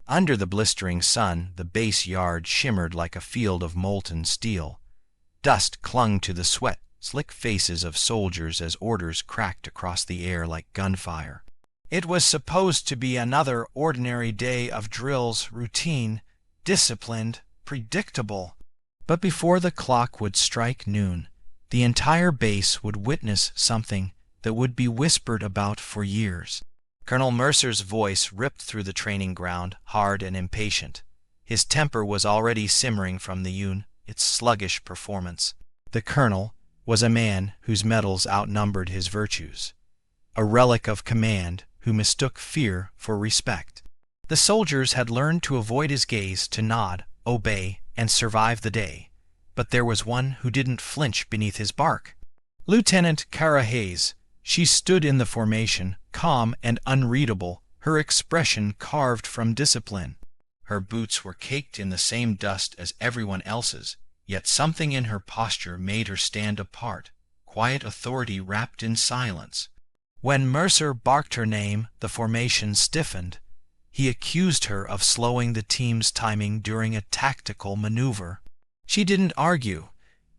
Under the blistering sun, the base yard shimmered like a field of molten steel. Dust clung to the sweat-slick faces of soldiers as orders cracked across the air like gunfire. It was supposed to be another ordinary day of drills, routine, disciplined, predictable. But before the clock would strike noon, the entire base would witness something that would be whispered about for years. Colonel Mercer's voice ripped through the training ground, hard and impatient. His temper was already simmering from its sluggish performance. The colonel was a man whose medals outnumbered his virtues, a relic of command who mistook fear for respect. The soldiers had learned to avoid his gaze, to nod, obey, and survive the day. But there was one who didn't flinch beneath his bark. Lieutenant Cara Hayes. She stood in the formation, calm and unreadable, her expression carved from discipline. Her boots were caked in the same dust as everyone else's, yet something in her posture made her stand apart, quiet authority wrapped in silence. When Mercer barked her name, the formation stiffened. He accused her of slowing the team's timing during a tactical maneuver. She didn't argue.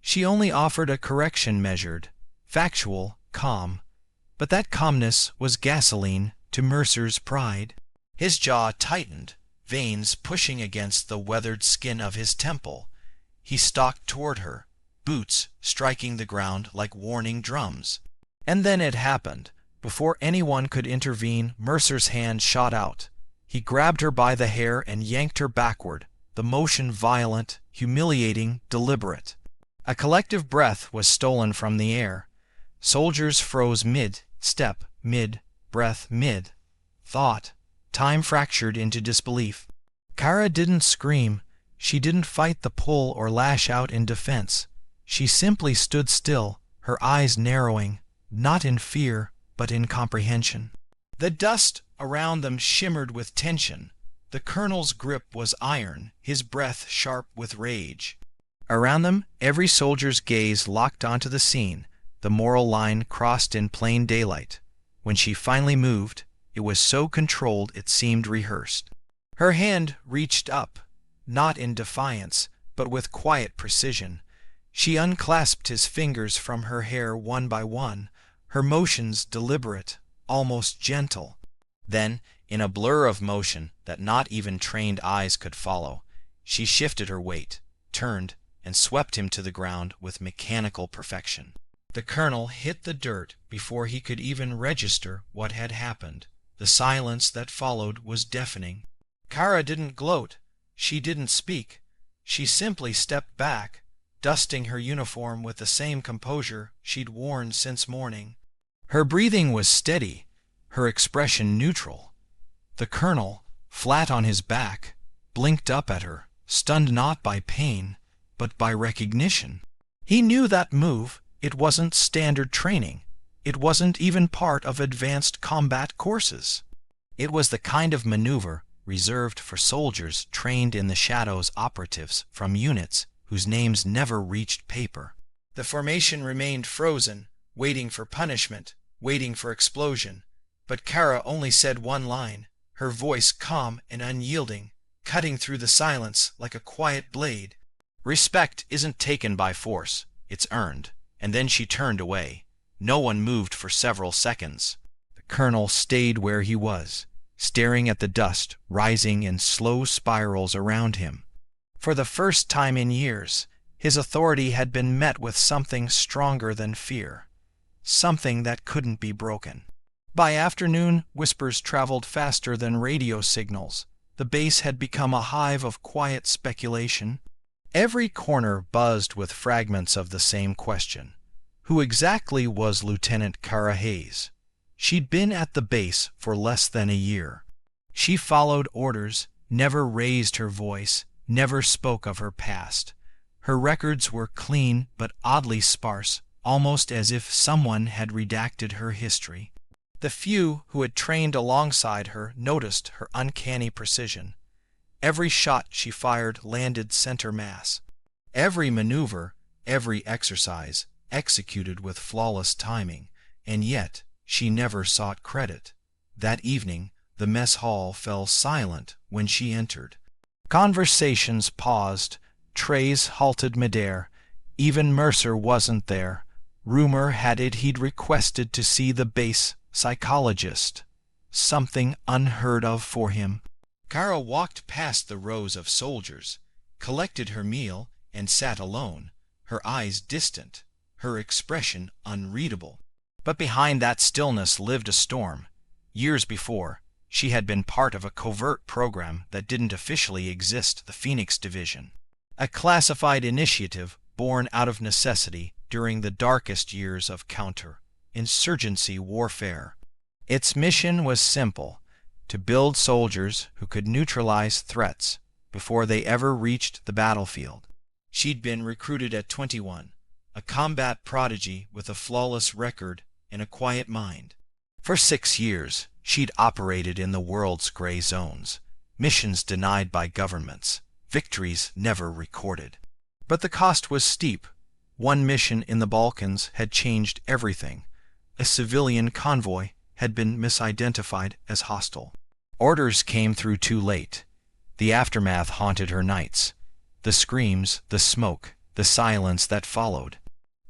She only offered a correction, measured, factual, calm. But that calmness was gasoline to Mercer's pride. His jaw tightened, veins pushing against the weathered skin of his temple. He stalked toward her, boots striking the ground like warning drums. And then it happened. Before anyone could intervene, Mercer's hand shot out. He grabbed her by the hair and yanked her backward, the motion violent, humiliating, deliberate. A collective breath was stolen from the air. Soldiers froze mid-step, mid-breath, mid-thought. Time fractured into disbelief. Cara didn't scream. She didn't fight the pull or lash out in defense. She simply stood still, her eyes narrowing, not in fear, but in comprehension. The dust around them shimmered with tension. The colonel's grip was iron, his breath sharp with rage. Around them, every soldier's gaze locked onto the scene, the moral line crossed in plain daylight. When she finally moved, it was so controlled it seemed rehearsed. Her hand reached up, not in defiance, but with quiet precision. She unclasped his fingers from her hair one by one, her motions deliberate, almost gentle. Then, in a blur of motion that not even trained eyes could follow, she shifted her weight, turned, and swept him to the ground with mechanical perfection. The colonel hit the dirt before he could even register what had happened. The silence that followed was deafening. Cara didn't gloat. She didn't speak. She simply stepped back, dusting her uniform with the same composure she'd worn since morning. Her breathing was steady, her expression neutral. The colonel, flat on his back, blinked up at her, stunned not by pain, but by recognition. He knew that move. It wasn't standard training. It wasn't even part of advanced combat courses. It was the kind of maneuver reserved for soldiers trained in the shadows, operatives from units whose names never reached paper. The formation remained frozen, waiting for punishment, waiting for explosion. But Cara only said one line, her voice calm and unyielding, cutting through the silence like a quiet blade. "Respect isn't taken by force. It's earned." And then she turned away. No one moved for several seconds. The colonel stayed where he was, staring at the dust rising in slow spirals around him. For the first time in years, his authority had been met with something stronger than fear, something that couldn't be broken. By afternoon, whispers traveled faster than radio signals. The base had become a hive of quiet speculation. Every corner buzzed with fragments of the same question. Who exactly was Lieutenant Cara Hayes? She'd been at the base for less than a year. She followed orders, never raised her voice, never spoke of her past. Her records were clean but oddly sparse, almost as if someone had redacted her history. The few who had trained alongside her noticed her uncanny precision. Every shot she fired landed center mass. Every maneuver, every exercise, executed with flawless timing, and yet she never sought credit. That evening, the mess hall fell silent when she entered. Conversations paused, trays halted midair. Even Mercer wasn't there. Rumor had it he'd requested to see the base psychologist. Something unheard of for him. Cara walked past the rows of soldiers, collected her meal, and sat alone, her eyes distant, her expression unreadable. But behind that stillness lived a storm. Years before, she had been part of a covert program that didn't officially exist, the Phoenix Division. A classified initiative born out of necessity during the darkest years of counter-insurgency warfare. Its mission was simple: to build soldiers who could neutralize threats before they ever reached the battlefield. She'd been recruited at 21, a combat prodigy with a flawless record and a quiet mind. For 6 years, she'd operated in the world's gray zones, missions denied by governments, victories never recorded. But the cost was steep. One mission in the Balkans had changed everything. A civilian convoy had been misidentified as hostile. Orders came through too late. The aftermath haunted her nights. The screams, the smoke, the silence that followed.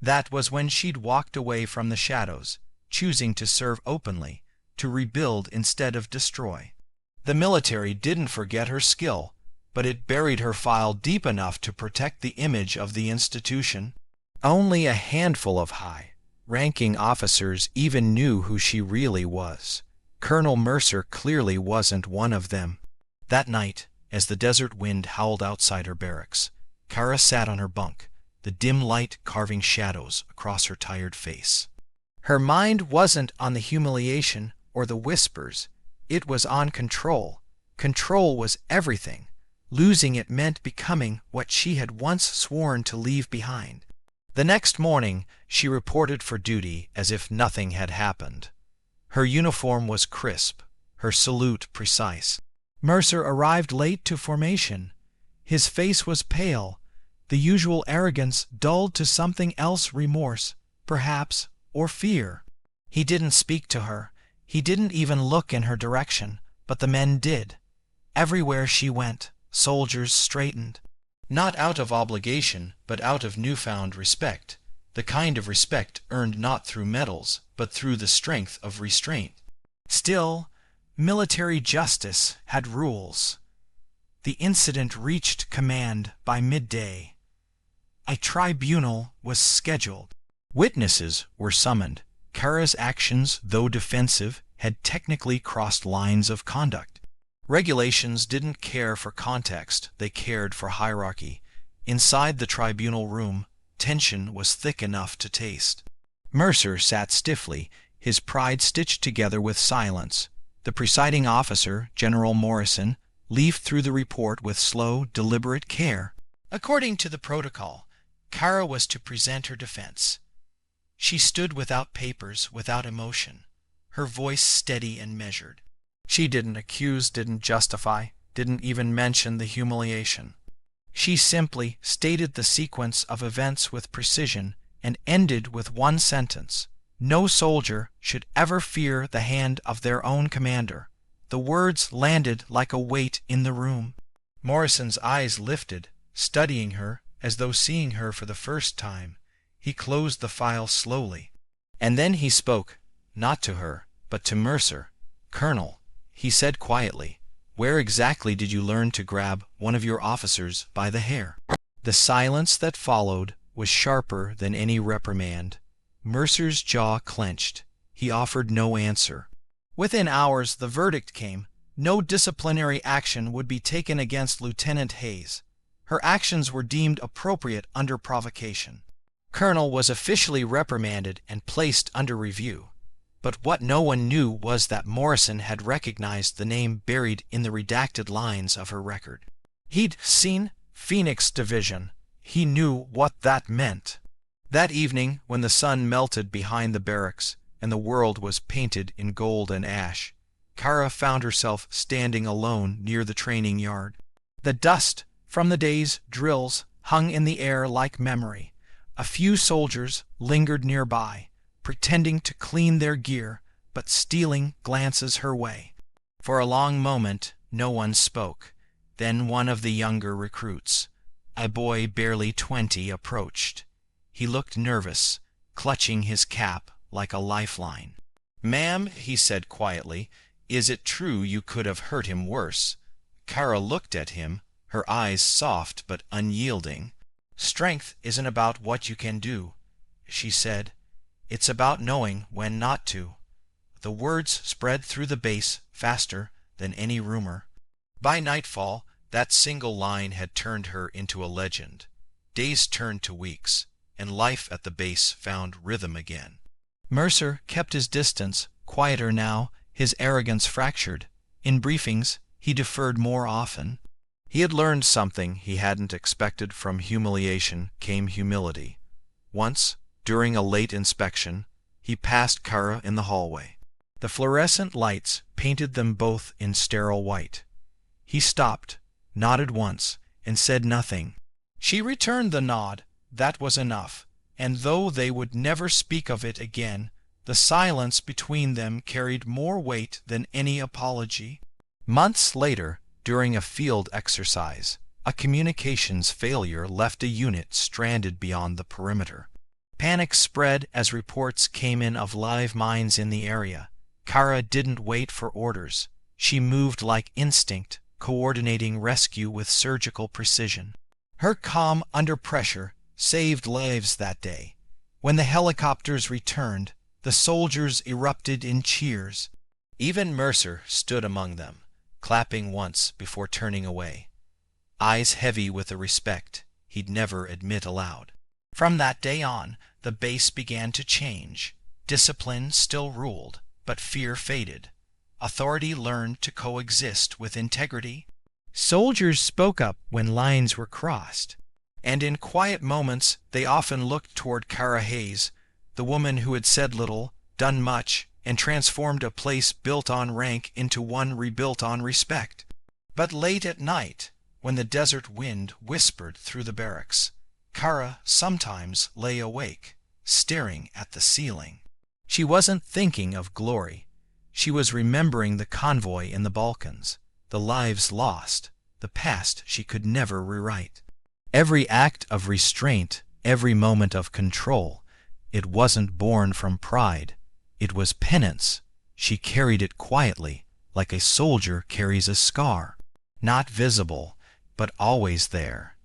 That was when she'd walked away from the shadows, choosing to serve openly, to rebuild instead of destroy. The military didn't forget her skill, but it buried her file deep enough to protect the image of the institution. Only a handful of high-ranking officers even knew who she really was. Colonel Mercer clearly wasn't one of them. That night, as the desert wind howled outside her barracks, Cara sat on her bunk, the dim light carving shadows across her tired face. Her mind wasn't on the humiliation or the whispers. It was on control. Control was everything. Losing it meant becoming what she had once sworn to leave behind. The next morning, she reported for duty as if nothing had happened. Her uniform was crisp, her salute precise. Mercer arrived late to formation. His face was pale, the usual arrogance dulled to something else, remorse, perhaps, or fear. He didn't speak to her. He didn't even look in her direction, but the men did. Everywhere she went, soldiers straightened. Not out of obligation, but out of newfound respect, the kind of respect earned not through medals, but through the strength of restraint. Still, military justice had rules. The incident reached command by midday. A tribunal was scheduled. Witnesses were summoned. Cara's actions, though defensive, had technically crossed lines of conduct. Regulations didn't care for context, they cared for hierarchy. Inside the tribunal room, tension was thick enough to taste. Mercer sat stiffly, his pride stitched together with silence. The presiding officer, General Morrison, leafed through the report with slow, deliberate care. According to the protocol, Cara was to present her defense. She stood without papers, without emotion, her voice steady and measured. She didn't accuse, didn't justify, didn't even mention the humiliation. She simply stated the sequence of events with precision and ended with one sentence: no soldier should ever fear the hand of their own commander. The words landed like a weight in the room. Morrison's eyes lifted, studying her as though seeing her for the first time. He closed the file slowly. And then he spoke, not to her, but to Mercer. "Colonel," he said quietly, "where exactly did you learn to grab one of your officers by the hair?" The silence that followed was sharper than any reprimand. Mercer's jaw clenched. He offered no answer. Within hours the verdict came. No disciplinary action would be taken against Lieutenant Hayes. Her actions were deemed appropriate under provocation. Colonel was officially reprimanded and placed under review. But what no one knew was that Morrison had recognized the name buried in the redacted lines of her record. He'd seen Phoenix Division. He knew what that meant. That evening, when the sun melted behind the barracks and the world was painted in gold and ash, Cara found herself standing alone near the training yard. The dust from the day's drills hung in the air like memory. A few soldiers lingered nearby, pretending to clean their gear, but stealing glances her way. For a long moment no one spoke. Then one of the younger recruits, a boy barely 20, approached. He looked nervous, clutching his cap like a lifeline. "Ma'am," he said quietly, "is it true you could have hurt him worse?" Cara looked at him, her eyes soft but unyielding. "Strength isn't about what you can do," she said. "It's about knowing when not to." The words spread through the base faster than any rumor. By nightfall, that single line had turned her into a legend. Days turned to weeks, and life at the base found rhythm again. Mercer kept his distance, quieter now, his arrogance fractured. In briefings, he deferred more often. He had learned something he hadn't expected. From humiliation came humility. Once, during a late inspection, he passed Cara in the hallway. The fluorescent lights painted them both in sterile white. He stopped, nodded once, and said nothing. She returned the nod. That was enough. And though they would never speak of it again, the silence between them carried more weight than any apology. Months later, during a field exercise, a communications failure left a unit stranded beyond the perimeter. Panic spread as reports came in of live mines in the area. Cara didn't wait for orders. She moved like instinct, coordinating rescue with surgical precision. Her calm under pressure saved lives that day. When the helicopters returned, the soldiers erupted in cheers. Even Mercer stood among them, clapping once before turning away, eyes heavy with a respect he'd never admit aloud. From that day on, the base began to change. Discipline still ruled, but fear faded. Authority learned to coexist with integrity. Soldiers spoke up when lines were crossed. And in quiet moments they often looked toward Cara Hayes, the woman who had said little, done much, and transformed a place built on rank into one rebuilt on respect. But late at night, when the desert wind whispered through the barracks, Cara sometimes lay awake, staring at the ceiling. She wasn't thinking of glory. She was remembering the convoy in the Balkans, the lives lost, the past she could never rewrite. Every act of restraint, every moment of control, it wasn't born from pride. It was penance. She carried it quietly, like a soldier carries a scar, not visible, but always there.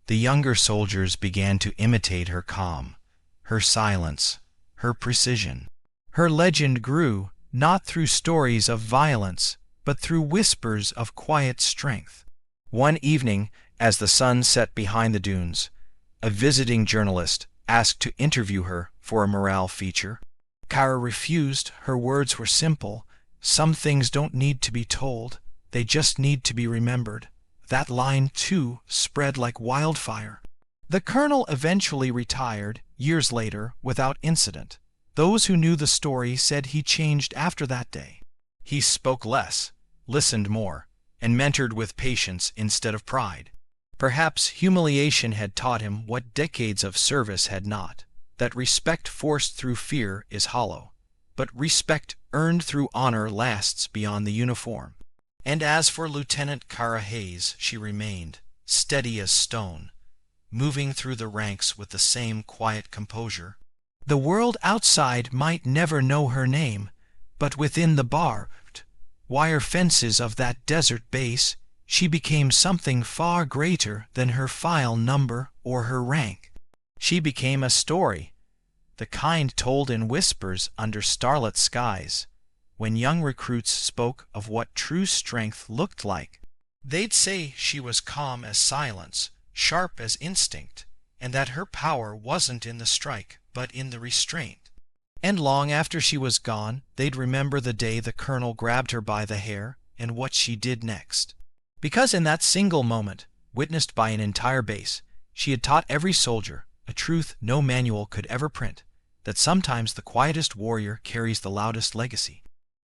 The younger soldiers began to imitate her calm, her silence, her precision. Her legend grew, not through stories of violence, but through whispers of quiet strength. One evening, as the sun set behind the dunes, a visiting journalist asked to interview her for a morale feature. Cara refused. Her words were simple. "Some things don't need to be told. They just need to be remembered." That line, too, spread like wildfire. The colonel eventually retired, years later, without incident. Those who knew the story said he changed after that day. He spoke less, listened more, and mentored with patience instead of pride. Perhaps humiliation had taught him what decades of service had not, that respect forced through fear is hollow, but respect earned through honor lasts beyond the uniform. And as for Lieutenant Cara Hayes, she remained, steady as stone, moving through the ranks with the same quiet composure. The world outside might never know her name, but within the barbed wire fences of that desert base, she became something far greater than her file number or her rank. She became a story, the kind told in whispers under starlit skies. When young recruits spoke of what true strength looked like, they'd say she was calm as silence, sharp as instinct, and that her power wasn't in the strike, but in the restraint. And long after she was gone, they'd remember the day the colonel grabbed her by the hair and what she did next. Because in that single moment, witnessed by an entire base, she had taught every soldier a truth no manual could ever print, that sometimes the quietest warrior carries the loudest legacy.